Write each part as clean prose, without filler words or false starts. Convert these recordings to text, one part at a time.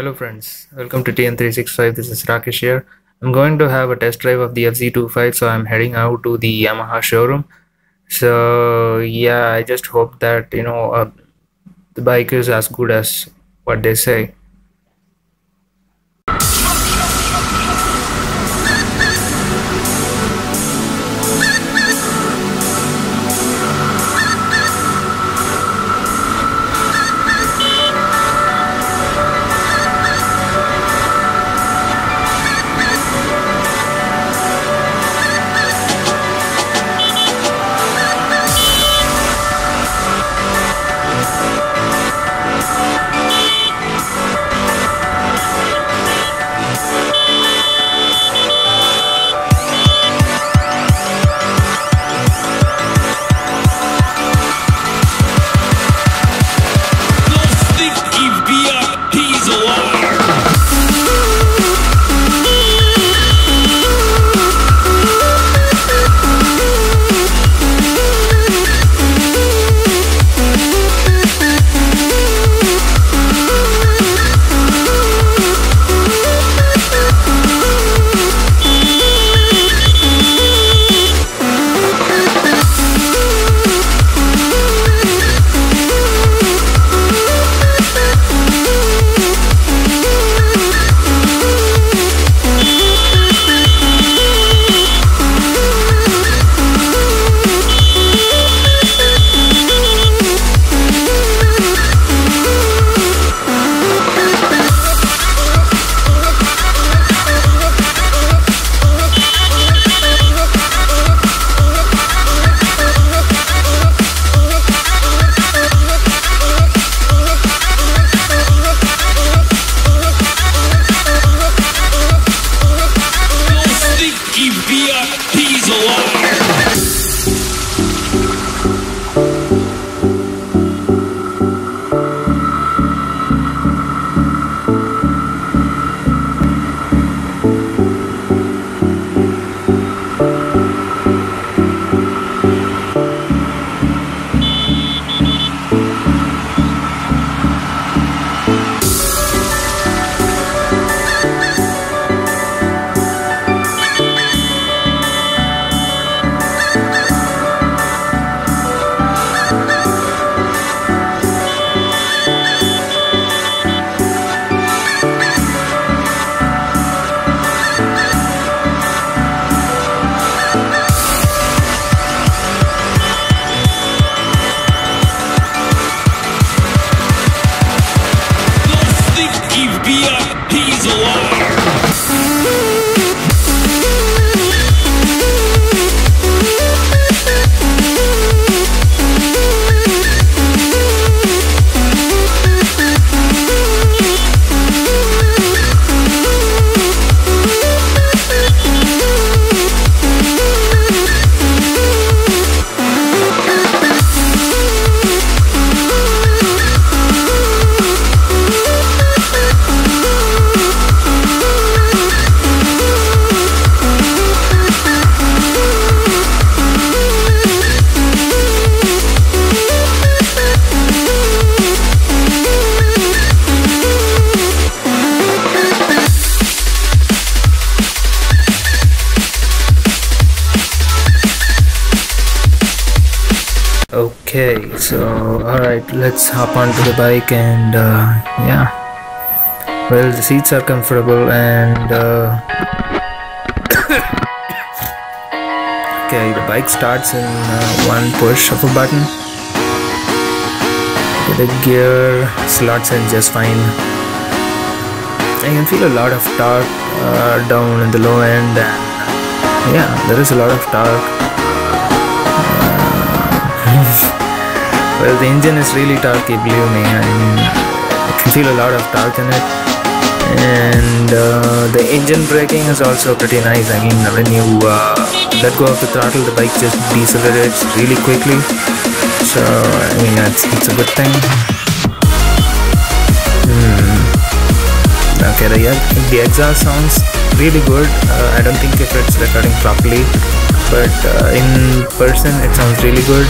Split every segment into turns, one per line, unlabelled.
Hello friends, welcome to TN365. This is Rakesh here. I'm going to have a test drive of the FZ25, so I'm heading out to the Yamaha showroom. So yeah, I just hope that the bike is as good as what they say. Okay, so alright, let's hop onto the bike and yeah, well, the seats are comfortable and okay, the bike starts in one push of a button. The gear slots in just fine. I can feel a lot of torque down in the low end, and yeah, there is a lot of torque. Well, the engine is really torquey, believe me. I mean, I can feel a lot of torque in it, and the engine braking is also pretty nice. I mean, when you let go of the throttle, the bike just decelerates really quickly. So I mean, it's a good thing. Okay, the exhaust sounds really good. I don't think if it's recording properly, but in person it sounds really good.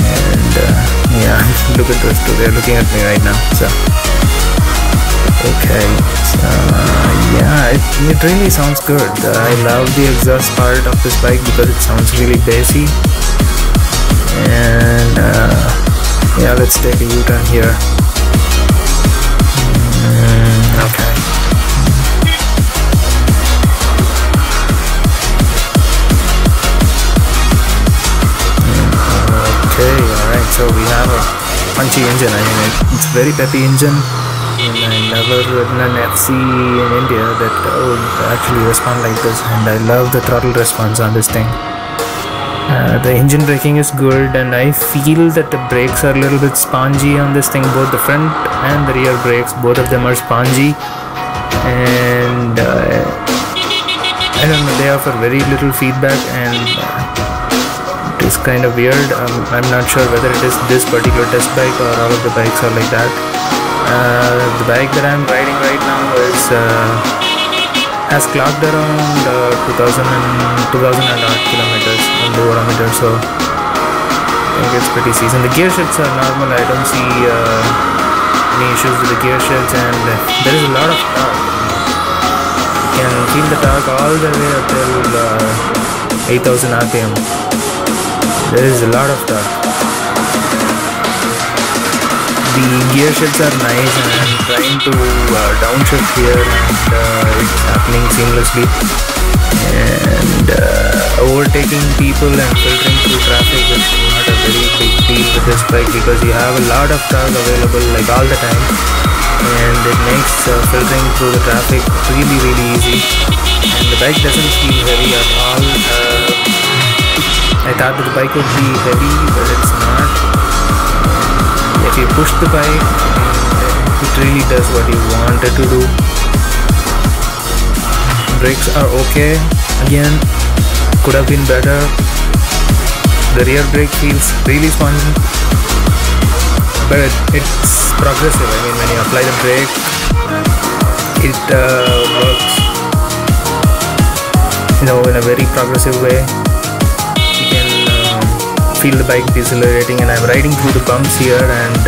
And yeah, look at those two, they're looking at me right now. So Okay, yeah, it really sounds good. I love the exhaust part of this bike because it sounds really bassy. And yeah, let's take a U-turn here. Okay. Okay, alright, so we have a punchy engine. I mean, it's a very peppy engine. And I never ridden an FC in India that would actually respond like this, and I love the throttle response on this thing. The engine braking is good, and I feel that the brakes are a little bit spongy on this thing. Both the front and the rear brakes, both of them are spongy, and I don't know, they offer very little feedback, and it is kind of weird. I'm not sure whether it is this particular test bike or all of the bikes are like that. The bike that I'm riding right now has clocked around 2000 and odd kilometers on the odometer, so I think it's pretty seasoned. The gear shifts are normal. I don't see any issues with the gear shifts, and there is a lot of torque. You can feel the torque all the way up till 8000 RPM. There is a lot of torque. The gear shifts are nice, and I'm trying to downshift here, and it's happening seamlessly. And overtaking people and filtering through traffic is not a very big deal with this bike because you have a lot of torque available like all the time, and it makes filtering through the traffic really easy. And the bike doesn't feel heavy at all. I thought that the bike would be heavy, but it's not. If you push the bike, it really does what you want it to do. Brakes are okay. Again, could have been better. The rear brake feels really spongy, but it's progressive. I mean, when you apply the brake, it works, in a very progressive way. You can feel the bike decelerating, and I'm riding through the bumps here, and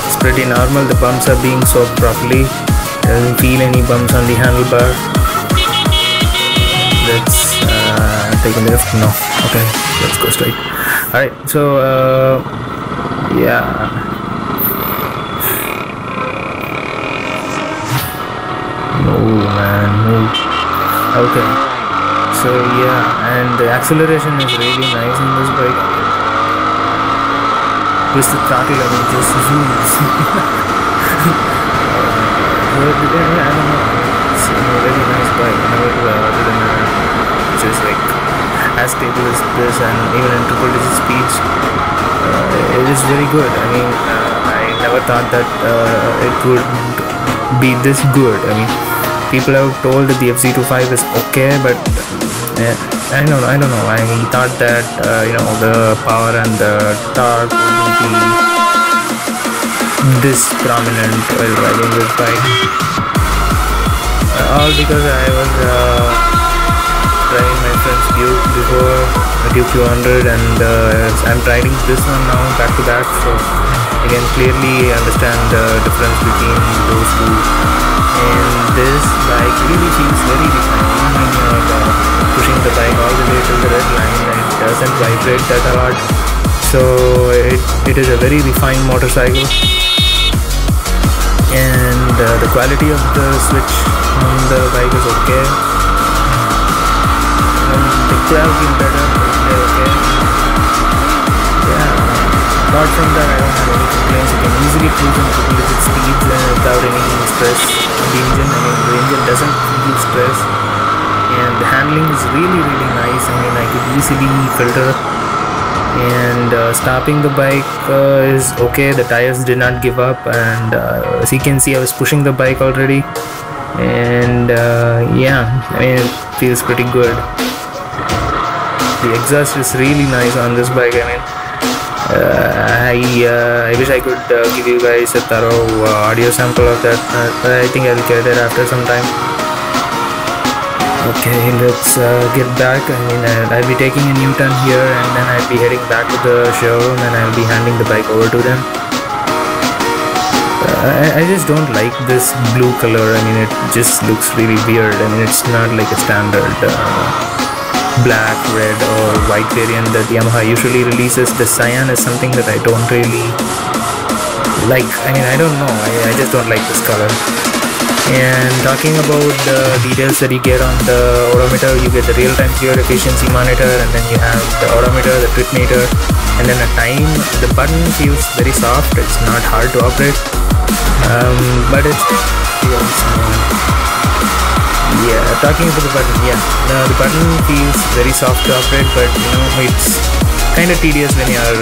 it's pretty normal. The bumps are being soaked properly. Doesn't feel any bumps on the handlebar. Let's take a left. No, okay, let's go straight. Alright, so yeah, move man, move. Okay, so yeah, and the acceleration is really nice in this bike. With the throttle, I mean, just zooms. I don't know. It's a very nice bike. I never ridden which is like as stable as this, and even in triple digit speeds, it is very good. I mean, I never thought that it would be this good. I mean, people have told that the FZ25 is okay, but I don't know. I thought that the power and the torque would be this prominent while riding this bike. All because I was driving my friend's Duke before, a Duke 200, and I'm riding this one now back to back, so I can clearly understand the difference between those two. And this bike really feels very refined. Even when you're pushing the bike all the way to the red line, it doesn't vibrate that a lot. So it is a very refined motorcycle, and the quality of the switch on the bike is okay. They could have been better, but they're okay. Yeah. Apart from that, I don't have any complaints. You can easily cruise in triple digit speeds without any stress on the engine. I mean, the engine doesn't give stress, and the handling is really nice. I mean, I could easily filter, and stopping the bike is okay. The tires did not give up, and as you can see, I was pushing the bike already, and yeah, I mean, it feels pretty good. The exhaust is really nice on this bike. I mean, I wish I could give you guys a thorough audio sample of that, but I think I'll get it after some time. Okay, let's get back. I mean, I'll be taking a U-turn here, and then I'll be heading back to the showroom, and I'll be handing the bike over to them. I just don't like this blue color. I mean, it just looks really weird. I mean, it's not like a standard black, red or white variant that Yamaha usually releases. The cyan is something that I don't really like. I mean, I don't know, I just don't like this color. And talking about the details that you get on the odometer, you get the real-time fuel efficiency monitor, and then you have the odometer, the trip meter, and then a time. The button feels very soft. It's not hard to operate, but it's yeah, talking about the button, yeah, the button feels very soft to operate, but you know, it's kind of tedious when you're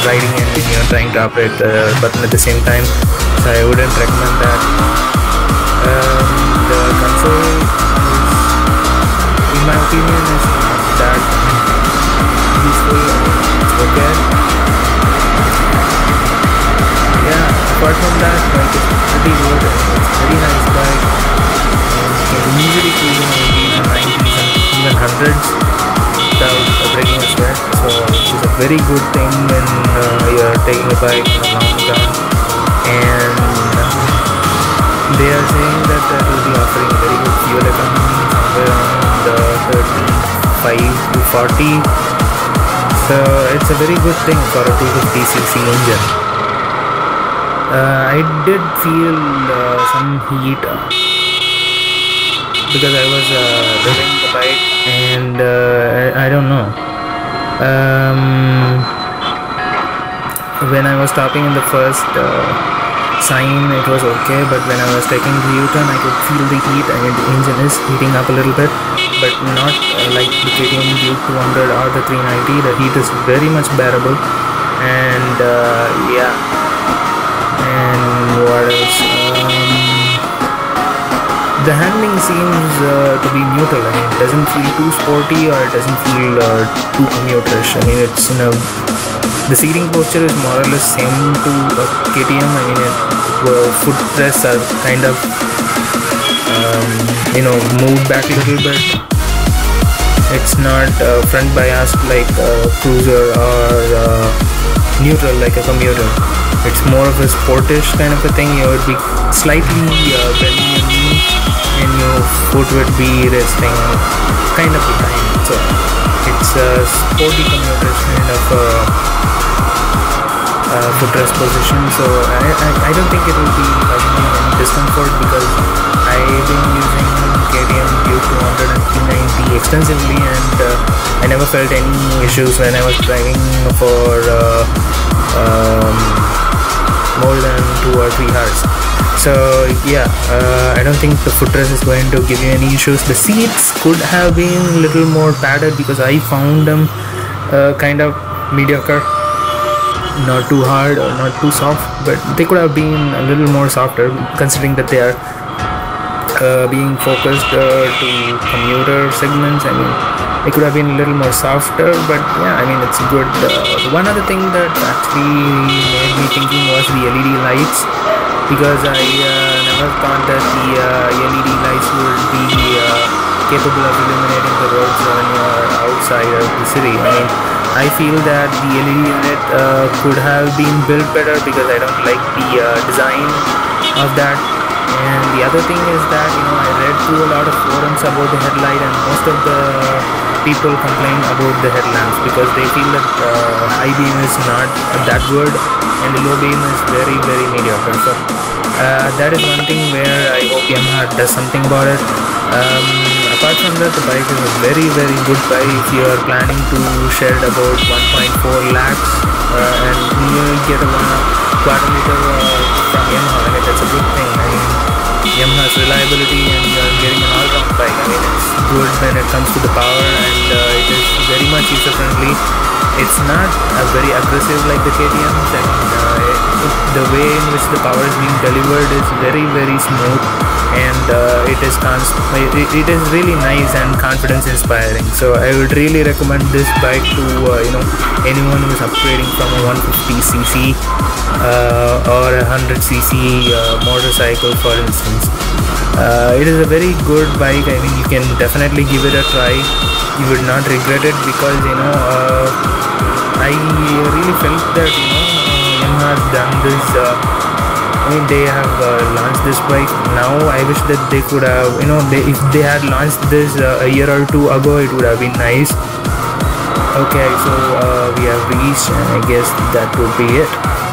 riding and when you're trying to operate the button at the same time, so I wouldn't recommend that. The console is, in my opinion, is not that useful. It's okay. Yeah, apart from that, bike is pretty good. It's a very nice bike. You can easily cruise in 80s and 90s and even 100s without breaking a sweat. So it's a very good thing when you're taking a bike on a long run. And they are saying that they will be offering very good fuel economy, somewhere around 35 to 40. So it's a very good thing for a 250cc engine. I did feel some heat because I was driving the bike, and I don't know. When I was stopping in the first sign, it was okay, but when I was taking the U-turn, I could feel the heat. I mean, the engine is heating up a little bit, but not like the KTM Duke 200 or the 390. The heat is very much bearable, and yeah. And what else? The handling seems to be neutral. I mean, it doesn't feel too sporty or it doesn't feel too commuterish. I mean, it's the seating posture is more or less same to a KTM. I mean, footrests are kind of moved back a little bit. It's not front biased like a cruiser or neutral like a commuter. It's more of a sportish kind of a thing. You would be slightly bending your knee and your foot would be resting kind of behind. So it's a sporty commuter kind of footrest position. So I don't think it will be causing me any discomfort, because I've been using KTM Duke 200 and 390 extensively, and I never felt any issues when I was driving for more than 2 or 3 hours. So yeah, I don't think the footrest is going to give you any issues. The seats could have been a little more padded, because I found them kind of mediocre. Not too hard or not too soft, but they could have been a little more softer, considering that they are being focused to commuter segments. I mean, it could have been a little more softer, but yeah, I mean, it's good. One other thing that actually made me thinking was the LED lights, because I never thought that the LED lights would be capable of illuminating the roads when you're outside of the city. I mean, I feel that the LED unit could have been built better, because I don't like the design of that. And the other thing is that, I read through a lot of forums about the headlight, and most of the people complain about the headlamps, because they feel that high beam is not that good and the low beam is very, very mediocre. So that is one thing where I hope Yamaha does something about it. Apart from that, the bike is a very, very good bike if you are planning to shed about 1.4 lakhs and you get a quarter liter from Yamaha. I mean, that's a good thing. I mean, Yamaha's reliability, and you are getting an all-round bike. I mean, it's good when it comes to the power, and it is very much user-friendly. It's not very aggressive like the KTM's. I mean, the way in which the power is being delivered is very, very smooth, and it is really nice and confidence inspiring. So I would really recommend this bike to anyone who is upgrading from a 150cc or a 100cc motorcycle, for instance. It is a very good bike. I mean, you can definitely give it a try. You would not regret it, because I really felt that Yamaha has done this mean, they have launched this bike now. I wish that they could have, if they had launched this a year or two ago, it would have been nice. Okay, so we have reached, and I guess that would be it.